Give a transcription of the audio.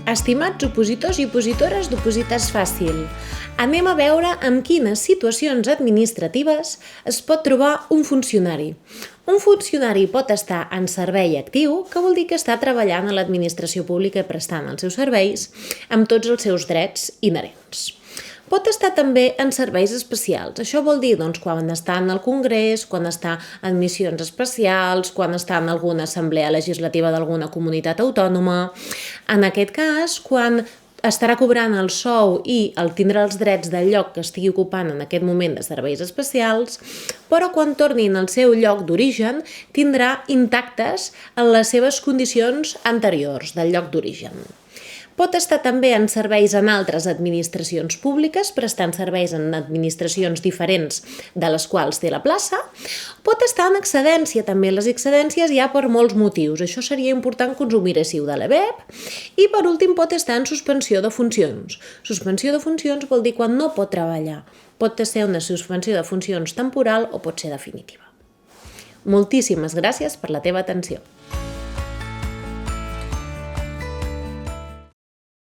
Estimats opositors i opositores d'Oposites Fàcil, anem a veure en quines situacions administratives es pot trobar un funcionari. Un funcionari pot estar en servei actiu, que vol dir que està treballant a l'administració pública i prestant els seus serveis amb tots els seus drets inherents. Pot estar també en serveis especials. Això vol dir quan està en el Congrés, quan està en missions especials, quan està en alguna assemblea legislativa d'alguna comunitat autònoma. En aquest cas, quan estarà cobrant el sou i tindrà els drets del lloc que estigui ocupant en aquest moment de serveis especials, però quan tornin al seu lloc d'origen tindrà intactes les seves condicions anteriors del lloc d'origen. Pot estar també en serveis en altres administracions públiques, prestant serveis en administracions diferents de les quals té la plaça. Pot estar en excedència també. Les excedències hi ha per molts motius. Això seria important que us ho miréssiu de l'EBEP. I per últim pot estar en suspensió de funcions. Suspensió de funcions vol dir quan no pot treballar. Pot ser una suspensió de funcions temporal o pot ser definitiva. Moltíssimes gràcies per la teva atenció.